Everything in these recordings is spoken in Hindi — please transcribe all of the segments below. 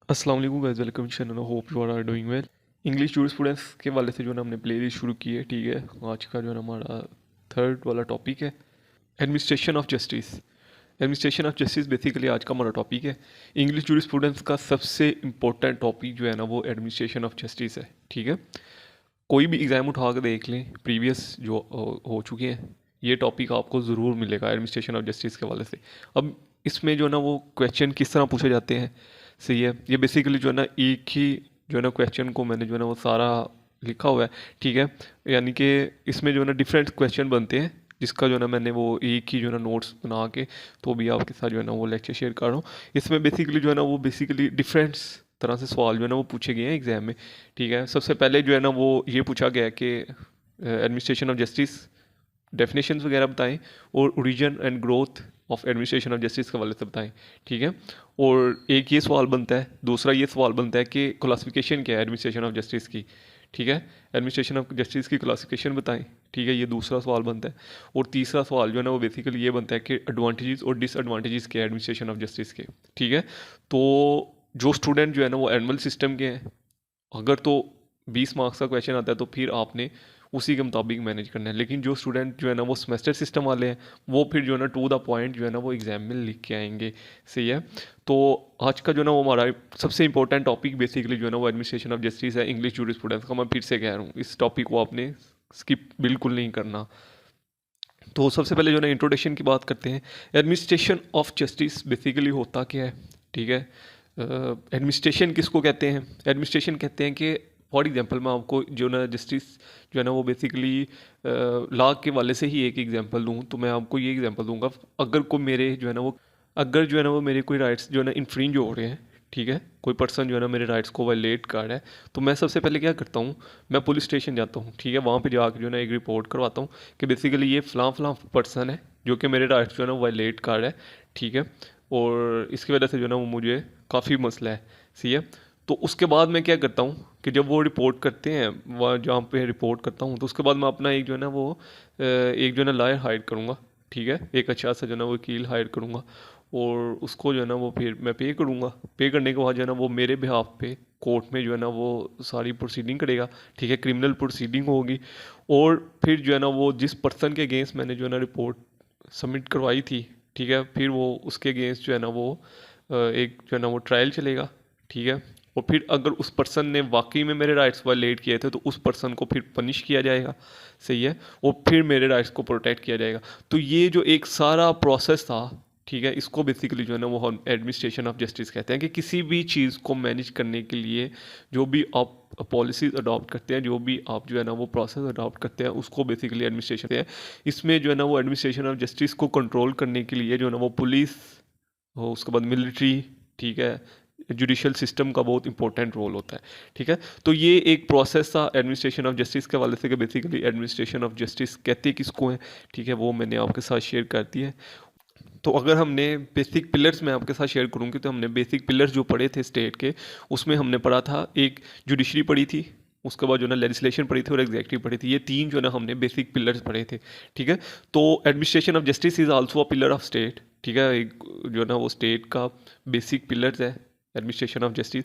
अस्सलाम वालेकुम guys, welcome channel, hope you are doing well. English jurisprudence के वाले से जो है ना हमने प्ले लिस्ट शुरू की है, ठीक है। आज का जो है ना हमारा थर्ड वाला टॉपिक है administration of justice. Administration of justice basically आज का हमारा टॉपिक है। इंग्लिश जूरिस्प्रूडेंस का सबसे इम्पोर्टेंट टॉपिक जो है ना वो एडमिनिस्ट्रेशन ऑफ जस्टिस है, ठीक है। कोई भी एग्ज़ाम उठा कर देख लें, प्रीवियस जो हो चुके हैं, ये टॉपिक आपको ज़रूर मिलेगा एडमिनिस्ट्रेशन ऑफ जस्टिस के वाले से। अब इसमें जो है ना वो क्वेश्चन किस तरह पूछे जाते हैं, सही है। ये बेसिकली जो है ना एक ही जो है ना क्वेश्चन को मैंने जो है ना वो सारा लिखा हुआ है, ठीक है। यानी कि इसमें जो है ना डिफरेंट क्वेश्चन बनते हैं, जिसका जो है ना मैंने वो एक ही जो है ना नोट्स बना के तो भी आपके साथ जो है ना वो लेक्चर शेयर कर रहा हूँ। इसमें बेसिकली जो है ना वो बेसिकली डिफरेंट तरह से सवाल जो है ना वो पूछे गए हैं एग्जाम में, ठीक है। सबसे पहले जो है ना वो ये पूछा गया कि एडमिनिस्ट्रेशन ऑफ जस्टिस डेफिनेशंस वगैरह बताएं और origin and growth of administration of justice के वाले से बताएं, ठीक है। और एक ये सवाल बनता है, दूसरा ये सवाल बनता है कि क्लासिफिकेशन क्या है एडमिनिस्ट्रेशन ऑफ जस्टिस की, ठीक है। एडमिनिस्ट्रेशन ऑफ जस्टिस की क्लासिफिकेशन बताएं, ठीक है, ये दूसरा सवाल बनता है। और तीसरा सवाल जो है ना वो बेसिकली ये बनता है कि एडवांटेजेस और डिसएडवांटेजेस क्या है एडमिनिस्ट्रेशन ऑफ जस्टिस के, ठीक है। तो जो स्टूडेंट जो है ना वो एनुअल सिस्टम के हैं, अगर तो 20 मार्क्स का क्वेश्चन आता है तो फिर आपने उसी के मुताबिक मैनेज करना है। लेकिन जो स्टूडेंट जो है ना वो सेमेस्टर सिस्टम वाले हैं, वो फिर जो है ना टू द पॉइंट जो है ना वो एग्जाम में लिख के आएंगे, सही है। तो आज का जो है ना वो हमारा सबसे इंपॉर्टेंट टॉपिक बेसिकली जो है ना वो एडमिनिस्ट्रेशन ऑफ जस्टिस है, इंग्लिश जूरिस्प्रूडेंस का। मैं फिर से कह रहा हूँ, इस टॉपिक को आपने स्किप बिल्कुल नहीं करना। तो सबसे पहले जो है ना इंट्रोडक्शन की बात करते हैं। एडमिनिस्ट्रेशन ऑफ जस्टिस बेसिकली होता क्या है, ठीक है। एडमिनिस्ट्रेशन किसको कहते हैं? एडमिनिस्ट्रेशन कहते हैं कि फॉर एग्जांपल मैं आपको जो ना जस्टिस जो है ना वो बेसिकली लॉ के वाले से ही एक एग्जांपल दूं, तो मैं आपको ये एग्जांपल दूंगा। अगर को मेरे जो है ना वो अगर जो है ना वो मेरे कोई राइट्स जो है ना इन्फ्रिंज हो रहे हैं, ठीक है, कोई पर्सन जो है ना मेरे राइट्स को वायलेट कर रहा है, तो मैं सबसे पहले क्या करता हूँ, मैं पुलिस स्टेशन जाता हूँ, ठीक है। वहाँ पे जाकर जो है ना एक रिपोर्ट करवाता हूँ कि बेसिकली ये फ़लाँ फ़लाँ पर्सन है जो कि मेरे राइट्स जो है ना वायलेट कर रहा है, ठीक है। और इसकी वजह से जो है ना वो मुझे काफ़ी मसला है, सही है। तो उसके बाद मैं क्या करता हूँ कि जब वो रिपोर्ट करते हैं, वहाँ जहाँ पे रिपोर्ट करता हूँ, तो उसके बाद मैं अपना एक जो है ना वो एक जो है ना लॉयर हायर करूँगा, ठीक है। एक अच्छा सा जो है ना वकील हायर करूँगा और उसको जो है ना वो फिर मैं पे करूँगा। पे करने के बाद जो है ना वो मेरे बिहाफ पे कोर्ट में जो है ना वो सारी प्रोसीडिंग करेगा, ठीक है, क्रिमिनल प्रोसीडिंग होगी। और फिर जो है ना वो जिस पर्सन के अगेंस्ट मैंने जो है ना रिपोर्ट सबमिट करवाई थी, ठीक है, फिर वो उसके अगेंस्ट जो है ना वो एक जो है ना वो ट्रायल चलेगा, ठीक है। और फिर अगर उस पर्सन ने वाकई में मेरे राइट्स वायलेट किए थे तो उस पर्सन को फिर पनिश किया जाएगा, सही है। और फिर मेरे राइट्स को प्रोटेक्ट किया जाएगा। तो ये जो एक सारा प्रोसेस था, ठीक है, इसको बेसिकली जो है ना वो एडमिनिस्ट्रेशन ऑफ जस्टिस कहते हैं। कि किसी भी चीज़ को मैनेज करने के लिए जो भी आप पॉलिसीज अडॉप्ट करते हैं, जो भी आप जो है ना वो प्रोसेस अडॉप्ट करते हैं, उसको बेसिकली एडमिनिस्ट्रेशन है। इसमें जो है ना वो एडमिनिस्ट्रेशन ऑफ जस्टिस को कंट्रोल करने के लिए जो है ना वो पुलिस हो, उसके बाद मिलिट्री, ठीक है, जुडिशल सिस्टम का बहुत इंपॉर्टेंट रोल होता है, ठीक है। तो ये एक प्रोसेस था एडमिनिस्ट्रेशन ऑफ जस्टिस के वाले से कि बेसिकली एडमिनिस्ट्रेशन ऑफ जस्टिस कहते किसको हैं, ठीक है, वो मैंने आपके साथ शेयर कर दी है। तो अगर हमने बेसिक पिलर्स में आपके साथ शेयर करूँगी, तो हमने बेसिक पिलर्स जो पढ़े थे स्टेट के, उसमें हमने पढ़ा था, एक जुडिशरी पढ़ी थी, उसके बाद जो ना लेजिस्लेशन पढ़ी थी और एग्जीक्यूटिव पढ़ी थी। ये तीन जो ना हमने बेसिक पिलर्स पढ़े थे, ठीक है। तो administration of justice is also a pillar of state, ठीक है। एक जो ना वो स्टेट का बेसिक पिलर्स है एडमिनिस्ट्रेशन ऑफ जस्टिस।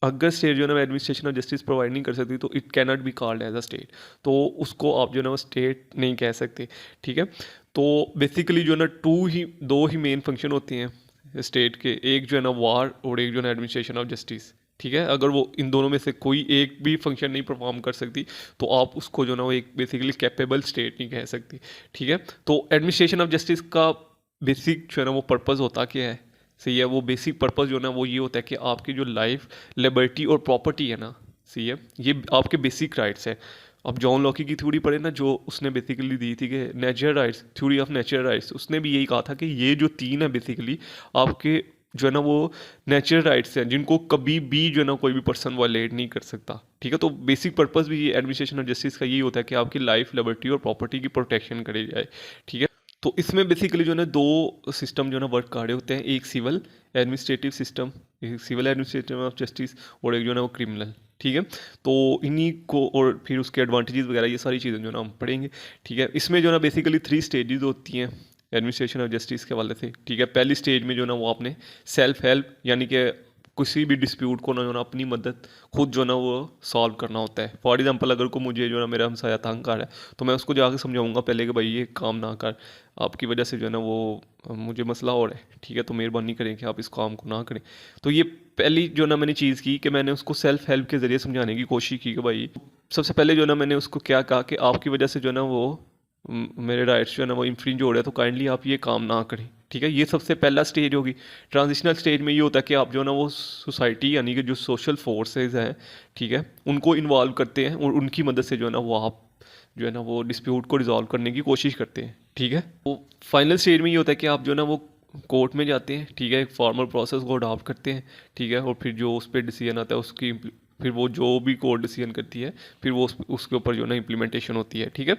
अगर स्टेट जो है ना एडमिनिस्ट्रेशन ऑफ जस्टिस प्रोवाइड नहीं कर सकती तो it can not be called as a state, तो उसको आप जो है ना वो स्टेट नहीं कह सकते, ठीक है। तो बेसिकली जो है ना दो ही मेन फंक्शन होते हैं स्टेट के, एक जो है ना वार और एक जो है ना एडमिनिस्ट्रेशन ऑफ जस्टिस, ठीक है। अगर वो इन दोनों में से कोई एक भी फंक्शन नहीं परफॉर्म कर सकती तो आप उसको जो ना वो एक बेसिकली कैपेबल स्टेट नहीं कह सकती, ठीक है। तो एडमिनिस्ट्रेशन ऑफ जस्टिस का बेसिक जो है ना वो पर्पज़ होता क्या है, सही है। वो बेसिक पर्पज़ जो है ना वो ये होता है कि आपकी जो लाइफ, लिबर्टी और प्रॉपर्टी है ना, सही है, ये आपके बेसिक राइट्स है। अब जॉन लॉकी की थ्योरी पढ़े ना, जो उसने बेसिकली दी थी कि natural rights, theory of natural rights, उसने भी यही कहा था कि ये जो तीन है बेसिकली आपके जो है ना वो नेचुरल राइट्स हैं, जिनको कभी भी जो है ना कोई भी पर्सन वायलेट नहीं कर सकता, ठीक है। तो बेसिक पर्पज़ भी ये एडमिनिस्ट्रेशन ऑफ जस्टिस का यही होता है कि आपकी लाइफ, लिबर्टी और प्रॉपर्टी की प्रोटेक्शन करी जाए, ठीक है। तो इसमें बेसिकली जो है ना दो सिस्टम जो है ना वर्क कर रहे होते हैं, एक सिविल एडमिनिस्ट्रेटिव सिस्टम, एक सिविल एडमिनिस्ट्रेटिव ऑफ जस्टिस, और एक जो है ना वो क्रिमिनल, ठीक है। तो इन्हीं को और फिर उसके एडवांटेजेस वगैरह ये सारी चीज़ें जो है ना हम पढ़ेंगे, ठीक है। इसमें जो है ना बेसिकली 3 स्टेजेस होती हैं एडमिनिस्ट्रेशन ऑफ जस्टिस के वाले से, ठीक है। पहली स्टेज में जो है ना वो आपने सेल्फ हेल्प यानी कि किसी भी डिस्प्यूट को ना जो ना अपनी मदद खुद जो ना वो सॉल्व करना होता है। फॉर एग्जांपल अगर को मुझे जो ना मेरा हमसाया तंग कर रहा है तो मैं उसको जाके समझाऊंगा पहले कि भाई ये काम ना कर, आपकी वजह से जो है ना वो मुझे मसला हो रहा है, ठीक है, तो मेहरबानी करें कि आप इस काम को ना करें। तो ये पहली जो ना मैंने चीज़ की कि मैंने उसको सेल्फ हेल्प के ज़रिए समझाने की कोशिश की कि भाई सबसे पहले जो ना मैंने उसको क्या कहा कि आपकी वजह से जो ना वो मेरे राइट्स जो है ना वो इन्फ्रिंज हो रहे हैं, तो काइंडली आप ये काम ना करें, ठीक है। ये सबसे पहला स्टेज होगी। ट्रांजिशनल स्टेज में ये होता है कि आप जो है ना वो सोसाइटी यानी कि जो सोशल फोर्सेज हैं, ठीक है, उनको इन्वॉल्व करते हैं और उनकी मदद से जो है ना वो आप जो है ना वो डिस्प्यूट को रिजॉल्व करने की कोशिश करते हैं, ठीक है। वो फाइनल स्टेज में ये होता है कि आप जो है ना वो कोर्ट में जाते हैं, ठीक है, एक फॉर्मल प्रोसेस को अडॉप्ट करते हैं, ठीक है, और फिर जो उस पर डिसीजन आता है उसकी फिर वो जो भी कोर्ट डिसीजन करती है फिर वो उसके ऊपर जो है ना इम्प्लीमेंटेशन होती है, ठीक है।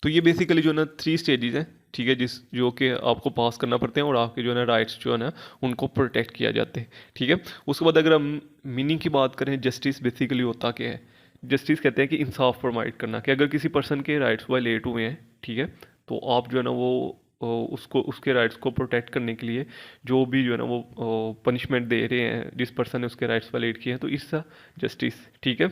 तो ये बेसिकली जो है ना 3 स्टेजेस हैं, ठीक है, जिस जो कि आपको पास करना पड़ते हैं और आपके जो है ना राइट्स जो है ना उनको प्रोटेक्ट किया जाते हैं, ठीक है। उसके बाद अगर हम मीनिंग की बात करें, जस्टिस बेसिकली होता क्या है? जस्टिस कहते हैं कि इंसाफ प्रोवाइड करना, कि अगर किसी पर्सन के राइट्स वायलेट हुए हैं, ठीक है, तो आप जो है ना वो उसको उसके राइट्स को प्रोटेक्ट करने के लिए जो भी जो है ना वो पनिशमेंट दे रहे हैं जिस पर्सन ने उसके राइट्स वायलेट किए हैं, तो इसका जस्टिस, ठीक है।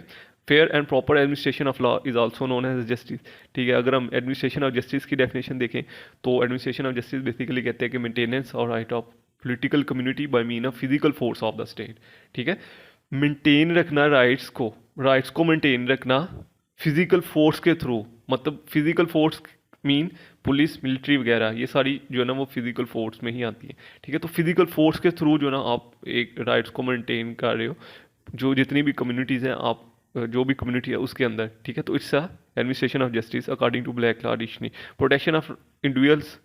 Fair and proper administration of law is also known as justice, ठीक है। अगर हम एडमिनिस्ट्रेशन ऑफ जस्टिस की डेफिनेशन देखें तो एडमिनिस्ट्रेशन ऑफ जस्टिस बेसिकली कहते हैं कि मेंटेनेंस और right of political community bye mean of physical force of the state, ठीक है। मेंटेन रखना राइट्स को मेंटेन रखना फिजिकल फोर्स के थ्रू, मतलब physical force mean police military वगैरह ये सारी जो है ना वो फिजिकल फोर्स में ही आती है, ठीक है। तो फिजिकल फोर्स के थ्रू जो है ना आप एक राइट्स को मेंटेन कर रहे हो जो जितनी भी कम्युनिटीज़ हैं आप जो भी कम्युनिटी है उसके अंदर, ठीक है। तो it's administration of justice according to Black law dictionary, protection of individuals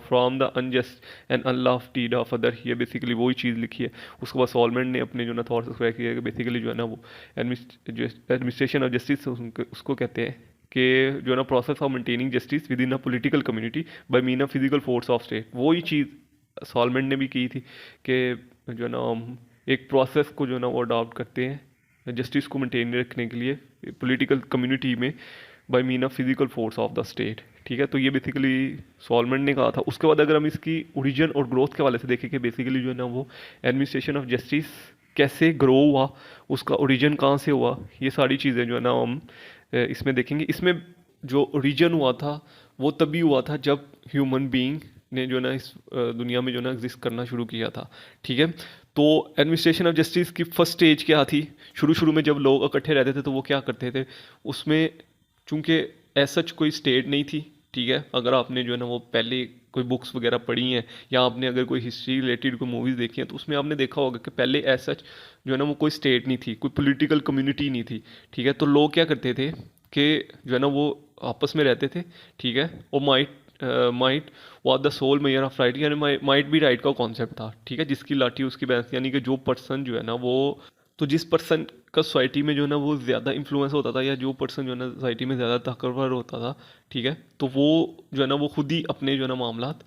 from the unjust and unlawful deed of other, ये बेसिकली वही चीज़ लिखी है। उसके बाद सॉलमेंट ने अपने जो ना थॉट्स एक्सप्रेस किया कि बेसिकली जो है ना वो एडमिनिस्ट्रेशन ऑफ जस्टिस उसको कहते हैं कि जो है ना process of maintaining justice with in a political community bye mean of physical force of state, वही चीज़ सॉलमेंट ने भी की थी कि जो है ना हम एक प्रोसेस को जो है ना वो अडॉप्ट करते हैं जस्टिस को मेंटेन रखने के लिए पॉलिटिकल कम्युनिटी में by mean of physical force of the state, ठीक है। तो ये बेसिकली सॉलमेंट ने कहा था। उसके बाद अगर हम इसकी ओरिजिन और ग्रोथ के वाले से देखें कि बेसिकली जो है ना वो एडमिनिस्ट्रेशन ऑफ जस्टिस कैसे ग्रो हुआ, उसका ओरिजिन कहाँ से हुआ, ये सारी चीज़ें जो है ना हम इसमें देखेंगे। इसमें जो ओरिजिन हुआ था वो तभी हुआ था जब ह्यूमन बीइंग ने जो ना इस दुनिया में जो ना एग्जिस्ट करना शुरू किया था, ठीक है। तो एडमिनिस्ट्रेशन ऑफ जस्टिस की फर्स्ट स्टेज क्या थी? शुरू में जब लोग इकट्ठे रहते थे तो वो क्या करते थे, उसमें चूंकि ऐसा कोई स्टेट नहीं थी, ठीक है। अगर आपने जो है ना वो पहले कोई बुक्स वगैरह पढ़ी हैं या आपने अगर कोई हिस्ट्री रिलेटेड कोई मूवीज़ देखी हैं तो उसमें आपने देखा होगा कि पहले ऐसा जो है ना वो कोई स्टेट नहीं थी, कोई पॉलिटिकल कम्युनिटी नहीं थी, ठीक है। तो लोग क्या करते थे कि जो है ना वो आपस में रहते थे, ठीक है। और might was the sole measure of right, यानी माइट भी राइट का कॉन्सेप्ट था, ठीक है, जिसकी लाठी उसकी भैंस, यानी कि जो पर्सन जो है ना वो तो जिस पर्सन का सोसाइटी में जो है ना वो ज़्यादा इन्फ्लुएंस होता था या जो पर्सन जो है ना सोसाइटी में ज़्यादा ताकतवर होता था, ठीक है, तो वो जो है ना वो खुद ही अपने जो है ना मामलात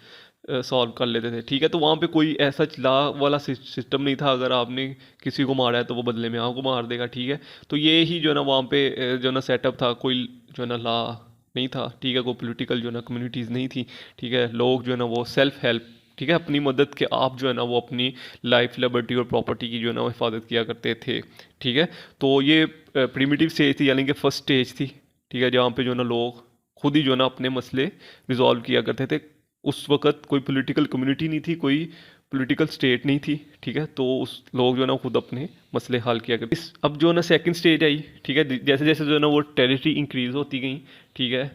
सॉल्व कर लेते थे, ठीक है। तो वहाँ पे कोई ऐसा लॉ वाला सिस्टम नहीं था, अगर आपने किसी को मारा है तो वो बदले में आपको मार देगा, ठीक है। तो ये ही जो है ना वहाँ पे जो है ना सेटअप था, कोई जो है ना लॉ नहीं था, ठीक है, कोई पॉलिटिकल जो है ना कम्युनिटीज़ नहीं थी, ठीक है। लोग जो है ना वो सेल्फ हेल्प, ठीक है, अपनी मदद के आप जो है ना वो अपनी लाइफ लिबर्टी और प्रॉपर्टी की जो है ना वो हिफाजत किया करते थे, ठीक है। तो ये प्रिमिटिव स्टेज थी यानी कि फर्स्ट स्टेज थी, ठीक है, जहाँ पे जो है ना लोग खुद ही जो है ना अपने मसले रिजॉल्व किया करते थे। उस वक्त कोई पॉलिटिकल कम्युनिटी नहीं थी, कोई पॉलिटिकल स्टेट नहीं थी, ठीक है। तो उस लोग जो है ना खुद अपने मसले हल किया करते। अब जो है ना सेकंड स्टेज आई, ठीक है, जैसे जैसे जो है ना वो टेरिटरी इंक्रीज होती गई, ठीक है,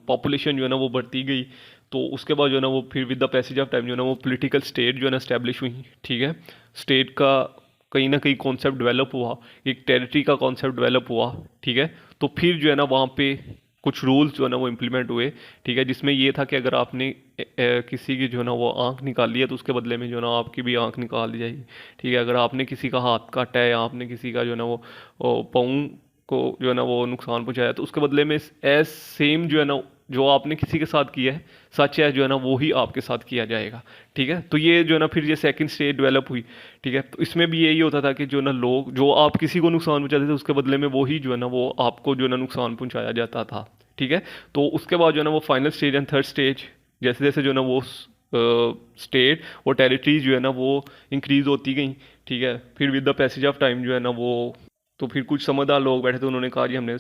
पॉपुलेशन जो है ना वो बढ़ती गई, तो उसके बाद जो है ना वो फिर with the passage of time जो है ना वो पॉलिटिकल स्टेट जो है ना एस्टेब्लिश हुई, ठीक है। स्टेट का कहीं ना कहीं कॉन्सेप्ट डेवलप हुआ, एक टेरिटरी का कॉन्सेप्ट डेवलप हुआ, ठीक है। तो फिर जो है ना वहाँ पे कुछ रूल्स जो है ना वो इम्प्लीमेंट हुए, ठीक है, जिसमें ये था कि अगर आपने किसी की जो है ना वो आँख निकाली है तो उसके बदले में जो है ना आपकी भी आँख निकाल दी जाएगी, ठीक है। अगर आपने किसी का हाथ काटा है या आपने किसी का जो है ना वो पाँव को जो है ना वो नुकसान पहुंचाया तो उसके बदले में एज सेम जो है ना जो आपने किसी के साथ किया है सच है जो है ना वो ही आपके साथ किया जाएगा, ठीक है। तो ये जो है ना फिर ये सेकंड स्टेज डेवलप हुई, ठीक है। तो इसमें भी यही होता था कि जो ना लोग जो आप किसी को नुकसान पहुंचाते थे उसके बदले में वो ही जो है ना वो आपको जो है ना नुकसान पहुंचाया जाता था, ठीक है। तो उसके बाद जो है ना वो final stage and third stage जैसे जैसे जो है ना वो स्टेट और टेरिटरीज जो है ना वो इंक्रीज होती गई, ठीक है। फिर with the passage of time जो है ना वो, तो फिर कुछ समझदार लोग बैठे थे, उन्होंने कहा जी हमने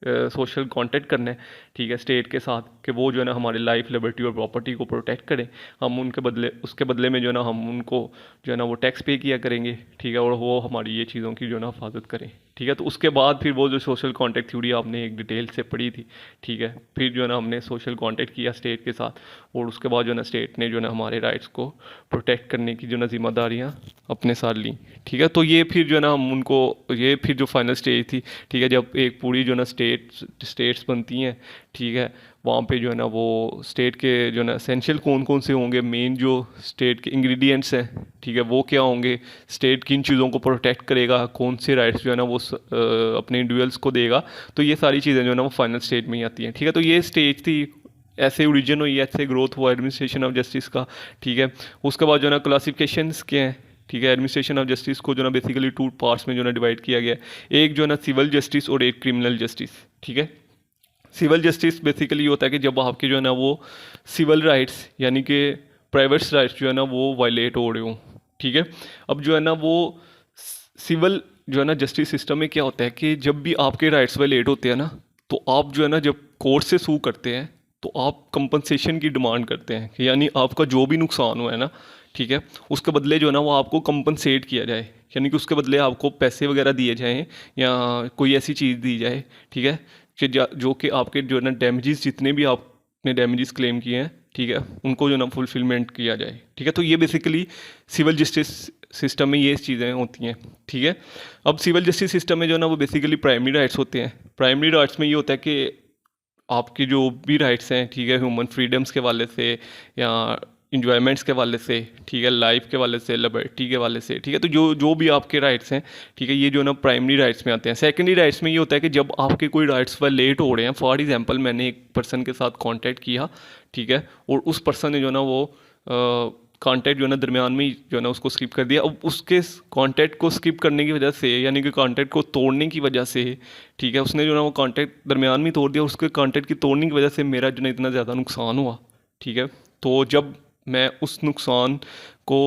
सोशल कॉन्टेक्ट करना है, ठीक है, स्टेट के साथ, कि वो जो है ना हमारी लाइफ, लिबर्टी और प्रॉपर्टी को प्रोटेक्ट करें। हम उनके बदले, उसके बदले में जो है ना हम उनको जो है ना वो टैक्स पे किया करेंगे, ठीक है, और वो हमारी ये चीज़ों की जो है ना हिफाजत करें, ठीक है। तो उसके बाद फिर वो जो सोशल कॉन्टेक्ट थ्योरी आपने एक डिटेल से पढ़ी थी, ठीक है, फिर जो है ना हमने सोशल कॉन्टेक्ट किया स्टेट के साथ, और उसके बाद जो है ना स्टेट ने जो है ना हमारे राइट्स को प्रोटेक्ट करने की जो है ना जिम्मेदारियाँ अपने साथ ली, ठीक है। तो ये फिर जो है ना हम उनको, ये फिर जो फाइनल स्टेज थी, ठीक है, जब एक पूरी जो है ना स्टेट्स बनती हैं, ठीक है, वहाँ पे जो है ना वो स्टेट के जो है ना एसेंशियल कौन कौन से होंगे, मेन जो स्टेट के इंग्रेडिएंट्स हैं, ठीक है, वो क्या होंगे, स्टेट किन चीज़ों को प्रोटेक्ट करेगा, कौन से राइट्स जो है ना वो अपने इंडिविजुअल्स को देगा, तो ये सारी चीज़ें जो है ना वो फाइनल स्टेज में ही आती हैं, ठीक है। तो ये स्टेज थी, ऐसे ओरिजिन हुई, ऐसे ग्रोथ हुआ एडमिनिस्ट्रेशन ऑफ जस्टिस का, ठीक है। उसके बाद जो है ना क्लासिफिकेशंस के हैं, ठीक है। एडमिनिस्ट्रेशन ऑफ जस्टिस को जो है ना बेसिकली 2 पार्ट्स में जो है ना डिवाइड किया गया है, एक जो है ना सिविल जस्टिस और एक क्रिमिनल जस्टिस, ठीक है। सिविल जस्टिस बेसिकली होता है कि जब आपके जो है ना वो सिविल राइट्स यानी कि प्राइवेट राइट्स जो है ना वो वायलेट हो रहे हों, ठीक है। अब जो है ना वो सिविल जो है ना जस्टिस सिस्टम में क्या होता है कि जब भी आपके राइट्स वायलेट होते हैं ना, तो आप जो है ना जब कोर्ट से सू करते हैं तो आप कंपनसेशन की डिमांड करते हैं, कि यानी आपका जो भी नुकसान हुआ है ना, ठीक है, उसके बदले जो है ना वो आपको कंपनसेट किया जाए, यानी कि उसके बदले आपको पैसे वगैरह दिए जाएँ या कोई ऐसी चीज़ दी जाए, ठीक है, कि जो कि आपके जो है ना डैमेजेस, जितने भी आपने डैमेजेस क्लेम किए हैं, ठीक है, उनको जो है ना फुलफिलमेंट किया जाए, ठीक है। तो ये बेसिकली सिविल जस्टिस सिस्टम में ये चीज़ें होती हैं, ठीक है। अब सिविल जस्टिस सिस्टम में जो है ना वो बेसिकली प्राइमरी राइट्स होते हैं। प्राइमरी राइट्स में ये होता है कि आपकी जो भी राइट्स हैं, ठीक है, ह्यूमन फ्रीडम्स के वाले से या इंजॉयमेंट्स के वाले से, ठीक है, लाइफ के वाले से, लिबर्टी के वाले से, ठीक है, तो जो भी आपके राइट्स हैं, ठीक है, ये जो ना प्राइमरी राइट्स में आते हैं। सेकेंडरी राइट्स में ये होता है कि जब आपके कोई राइट्स वायलेट हो रहे हैं, फॉर एग्जांपल मैंने एक पर्सन के साथ कांटेक्ट किया, ठीक है, और उस पर्सन ने जो ना वो कांटेक्ट जो है ना दरमियान में ही जो है ना उसको स्किप कर दिया। अब उसके कांटेक्ट को स्किप करने की वजह से, यानी कि कांटेक्ट को तोड़ने की वजह से, ठीक है, उसने जो ना वो कांटेक्ट दरमियान में तोड़ दिया, उसके कांटेक्ट की तोड़ने की वजह से मेरा जो ना इतना ज़्यादा नुकसान हुआ, ठीक है। तो जब मैं उस नुकसान को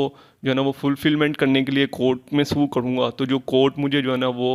जो है ना वो फुलफिलमेंट करने के लिए कोर्ट में सू करूँगा, तो जो कोर्ट मुझे जो है ना वो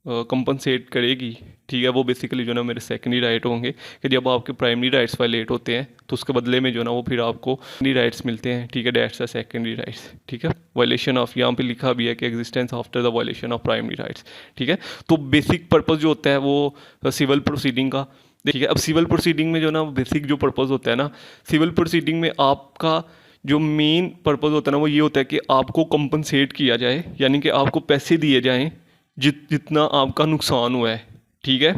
कंपनसेट करेगी, ठीक है, वो बेसिकली जो है ना मेरे सेकेंडरी राइट होंगे, कि जब आपके प्राइमरी राइट्स वायलेट होते हैं तो उसके बदले में जो है ना वो फिर आपको सेकेंडरी राइट्स मिलते हैं, ठीक है, दैट्स द सेकेंडरी राइट्स, ठीक है। वायलेशन ऑफ, यहाँ पे लिखा भी है कि existence after the violation of primary rights, ठीक है। तो बेसिक पर्पज़ जो होता है वो सिविल प्रोसीडिंग का, देखिए अब सिविल प्रोसीडिंग में जो ना बेसिक जो पर्पज़ होता है ना, सिविल प्रोसीडिंग में आपका जो मेन पर्पज़ होता है ना वो ये होता है कि आपको कंपनसेट किया जाए, यानी कि आपको पैसे दिए जाएं जितना आपका नुकसान हुआ है, ठीक है,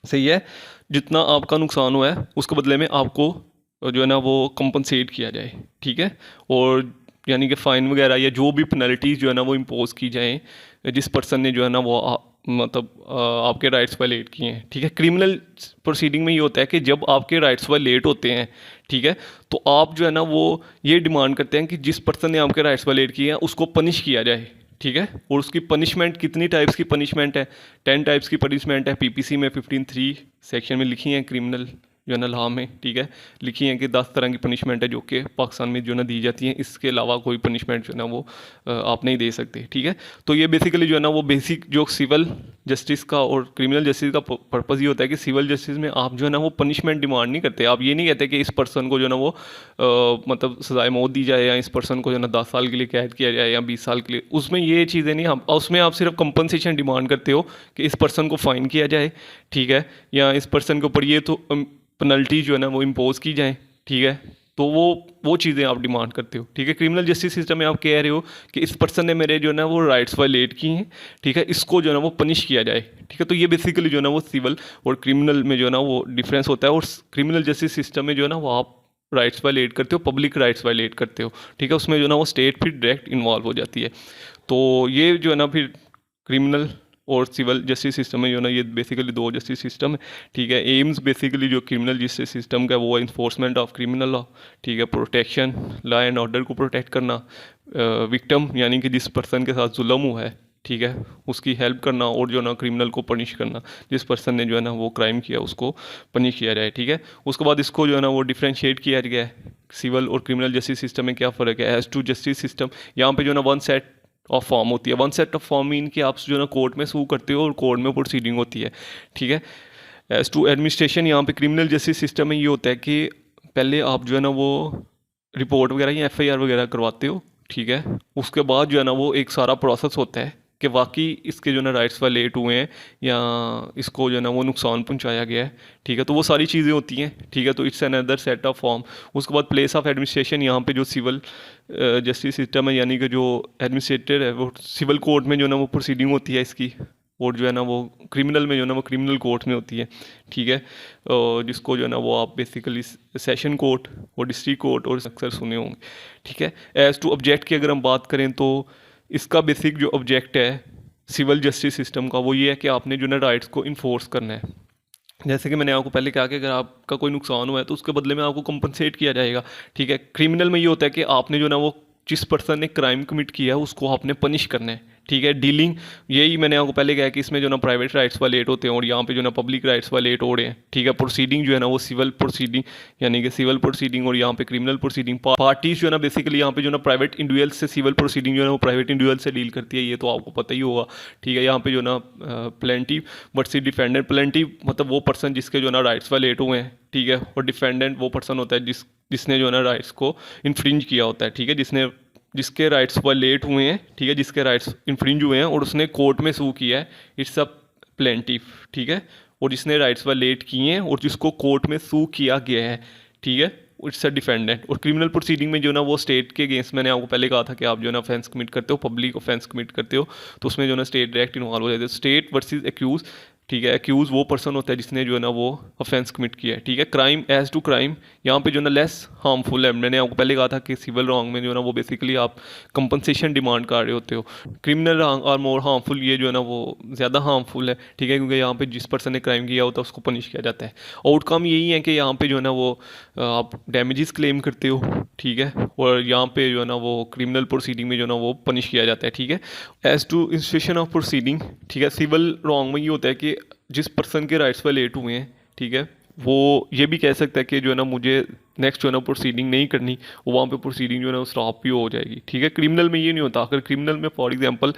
सही है, जितना आपका नुकसान हुआ है उसके बदले में आपको जो है ना वो कंपनसेट किया जाए, ठीक है। और यानी कि फ़ाइन वगैरह या जो भी पेनल्टीज़ जो है ना वो इम्पोज की जाएँ जिस पर्सन ने जो है ना वो मतलब आपके राइट्स वायलेट किए हैं, ठीक है। क्रिमिनल प्रोसीडिंग में ये होता है कि जब आपके राइट्स वायलेट होते हैं, ठीक है, तो आप जो है ना वो ये डिमांड करते हैं कि जिस पर्सन ने आपके राइट्स वायलेट किए हैं उसको पनिश किया जाए, ठीक है। और उसकी पनिशमेंट कितनी टाइप्स की पनिशमेंट है, 10 टाइप्स की पनिशमेंट है, पीपीसी में 15(3) सेक्शन में लिखी हैं, क्रिमिनल जो है ना लॉ में, ठीक है, लिखी हैं कि 10 तरह की पनिशमेंट है जो कि पाकिस्तान में जो ना दी जाती हैं, इसके अलावा कोई पनिशमेंट जो है ना वो आप नहीं दे सकते, ठीक है। तो ये बेसिकली जो है ना वो बेसिक जो सिविल जस्टिस का और क्रिमिनल जस्टिस का पर्पज़ ये होता है कि सिविल जस्टिस में आप जो है ना वो पनिशमेंट डिमांड नहीं करते, आप ये नहीं कहते कि इस पर्सन को जो है ना वो मतलब सजाए मौत दी जाए या इस पर्सन को जो है ना 10 साल के लिए कैद किया जाए या 20 साल के लिए, उसमें ये चीज़ें नहीं, हम उसमें आप सिर्फ कंपनसेशन डिमांड करते हो कि इस पर्सन को फ़ाइन किया जाए, ठीक है, या इस पर्सन के ऊपर ये तो पेनल्टी जो है ना वो इम्पोज की जाए, ठीक है। तो वो चीज़ें आप डिमांड करते हो, ठीक है। क्रिमिनल जस्टिस सिस्टम में आप कह रहे हो कि इस पर्सन ने मेरे जो है ना वो राइट्स वायलेट किए हैं, ठीक है, इसको जो है ना वो पनिश किया जाए, ठीक है। तो ये बेसिकली जो है ना वो सिविल और क्रिमिनल में जो है ना वो डिफरेंस होता है। और क्रिमिनल जस्टिस सिस्टम में जो है ना वो आप राइट्स वायलेट करते हो, पब्लिक राइट्स वायलेट करते हो, ठीक है, उसमें जो है ना वो स्टेट फिर डायरेक्ट इन्वॉल्व हो जाती है। तो ये जो है ना फिर क्रिमिनल और सिविल जस्टिस सिस्टम में जो है ना ये बेसिकली 2 जस्टिस सिस्टम है, ठीक है। एम्स बेसिकली जो क्रिमिनल जस्टिस सिस्टम का वो इन्फोर्समेंट ऑफ क्रिमिनल लॉ, ठीक है, प्रोटेक्शन, लॉ एंड ऑर्डर को प्रोटेक्ट करना, विक्टिम यानी कि जिस पर्सन के साथ जुल्म हुआ है, ठीक है, उसकी हेल्प करना, और जो ना क्रिमिनल को पनिश करना, जिस पर्सन ने जो है ना वो क्राइम किया उसको पनिश किया जाए, ठीक है। उसके बाद इसको जो है ना वो डिफ्रेंशिएट किया गया है, सिविल और क्रिमिनल जस्टिस सिस्टम में क्या फ़र्क है एज टू जस्टिस सिस्टम। यहाँ पे जो है ना वन सेट ऑफ फॉर्म होती है। One set of form mean कि आप जो है ना कोर्ट में सू करते हो और कोर्ट में प्रोसीडिंग होती है, ठीक है। एज टू एडमिनिस्ट्रेशन, यहाँ पे क्रिमिनल जस्टिस सिस्टम में ये होता है कि पहले आप जो है ना वो रिपोर्ट वगैरह या एफआईआर वगैरह करवाते हो, ठीक है। उसके बाद जो है ना वो एक सारा प्रोसेस होता है कि वाकई इसके जो है ना राइट्स वायलेट हुए हैं या इसको जो है ना वो नुकसान पहुंचाया गया है, ठीक है। तो वो सारी चीज़ें होती हैं, ठीक है। तो it's another set of form. उसके बाद प्लेस ऑफ एडमिनिस्ट्रेशन, यहाँ पे जो सिविल जस्टिस सिस्टम है, यानी कि जो एडमिनिस्ट्रेटर है वो सिविल कोर्ट में जो है ना वो प्रोसीडिंग होती है इसकी, और जो है ना वो क्रिमिनल में जो है ना वो क्रिमिनल कोर्ट में होती है, ठीक है। जिसको जो है ना वो आप बेसिकली सेशन कोर्ट और डिस्ट्रिक्ट कोर्ट और अक्सर सुने होंगे, ठीक है। एज टू ऑब्जेक्ट की अगर हम बात करें तो इसका बेसिक जो ऑब्जेक्ट है सिविल जस्टिस सिस्टम का वो ये है कि आपने जो है ना राइट्स को इन्फोर्स करना है। जैसे कि मैंने आपको पहले कहा कि अगर आपका कोई नुकसान हुआ है तो उसके बदले में आपको कंपनसेट किया जाएगा, ठीक है। क्रिमिनल में ये होता है कि आपने जो ना वो जिस पर्सन ने क्राइम कमिट किया है उसको आपने पनिश करना है, ठीक है। डीलिंग, यही मैंने आपको पहले कहा कि इसमें जो ना प्राइवेट राइट्स वायलेट होते हैं और यहाँ पे जो ना पब्लिक राइट्स वायलेट हो रहे हैं, ठीक है। प्रोसीडिंग जो है ना वो सिविल प्रोसीडिंग, यानी कि सिविल प्रोसीडिंग, और यहाँ पे क्रिमिनल प्रोसीडिंग। पार्टीज जो है ना बेसिकली यहाँ पे जो ना प्राइवेट इंडिविजुअल से सिविल प्रोसीडिंग जो है ना वो प्राइवेट इंडिविजुअल से डील करती है, ये तो आपको पता ही होगा, ठीक है। यहाँ पे जो ना प्लेंटिव वर्सेस डिफेंडेंट। प्लेंटिव मतलब वो पर्सन जिसके जो ना राइट्स वायलेट हुए हैं, ठीक है। और डिफेंडेंट वो पर्सन होता है जिसने जो है ना राइट्स को इन्फ्रिंज किया होता है, ठीक है। जिसके राइट्स वायलेट हुए हैं, ठीक है, जिसके राइट्स इन्फ्रिंज हुए हैं और उसने कोर्ट में सू किया है, इट्स अ प्लेंटिफ, ठीक है। और जिसने राइट्स वायलेट किए हैं और जिसको कोर्ट में सू किया गया है, ठीक है, इट्स अ डिफेंडेंट। और क्रिमिनल प्रोसीडिंग में जो ना वो स्टेट के अगेंस्ट, मैंने आपको पहले कहा था कि आप जो ना ऑफेंस कमिट करते हो, पब्लिक ऑफेंस कमिट करते हो, तो उसमें जो ना स्टेट डायरेक्ट इन्वॉल्व हो जाते हैं। स्टेट वर्सेस एक्यूज, ठीक है। एक्यूज वो पर्सन होता है जिसने जो है ना वो ऑफेंस कमिट किया है, ठीक है। क्राइम, एज टू क्राइम, यहाँ पे जो ना लेस हार्मफुल है। मैंने आपको पहले कहा था कि सिविल रॉन्ग में जो है ना वो बेसिकली आप कंपनसेशन डिमांड कर रहे होते हो। क्रिमिनल रॉन्ग और मोर हार्मफुल, ये जो है ना वो ज़्यादा हार्मफुल है, ठीक है, क्योंकि यहाँ पे जिस पर्सन ने क्राइम किया होता है उसको पनिश किया जाता है। आउटकम यही है कि यहाँ पे जो है ना वो आप डैमेजेस क्लेम करते हो, ठीक है। और यहाँ पे जो है ना वो क्रिमिनल प्रोसीडिंग में जो है ना वो पनिश किया जाता है, ठीक है। As to institution of proceeding, ठीक है, सिविल रॉन्ग में ये होता है कि जिस पर्सन के राइट्स वायलेट हुए हैं, ठीक है, वो ये भी कह सकता है कि जो है ना मुझे नेक्स्ट जो है ना प्रोसीडिंग नहीं करनी, वहाँ पे प्रोसीडिंग जो है ना वो स्टॉप भी हो जाएगी, ठीक है। क्रिमिनल में ये नहीं होता। अगर क्रिमिनल में फॉर एग्जांपल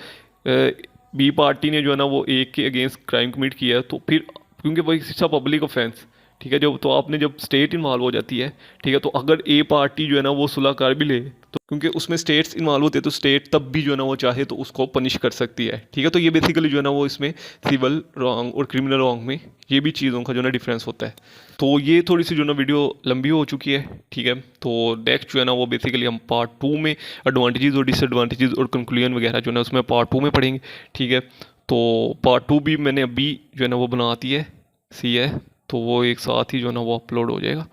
बी पार्टी ने जो है ना वो ए के अगेंस्ट क्राइम कमिट किया है, तो फिर क्योंकि वही इट्स पब्लिक ऑफेंस, ठीक है, जब तो आपने जब स्टेट इन्वॉल्व हो जाती है, ठीक है, तो अगर ए पार्टी जो है ना वो सुलह कर भी ले, तो क्योंकि उसमें स्टेट्स इन्वॉल्व होते हैं तो स्टेट तब भी जो है ना वो चाहे तो उसको पनिश कर सकती है, ठीक है। तो ये बेसिकली जो है ना वो इसमें सिविल रॉन्ग और क्रिमिनल रॉन्ग में ये भी चीज़ों का जो है ना डिफरेंस होता है। तो ये थोड़ी सी जो है ना वीडियो लंबी हो चुकी है, ठीक है। तो नेक्स्ट जो है ना वो बेसिकली हम पार्ट 2 में एडवांटेजेस और डिसएडवांटेजेस और कंक्लूजन वगैरह जो है ना उसमें पार्ट 2 में पढ़ेंगे, ठीक है। तो पार्ट 2 भी मैंने अभी जो है ना वो बनाती है, सी है, तो वो एक साथ ही जो है ना वो अपलोड हो जाएगा।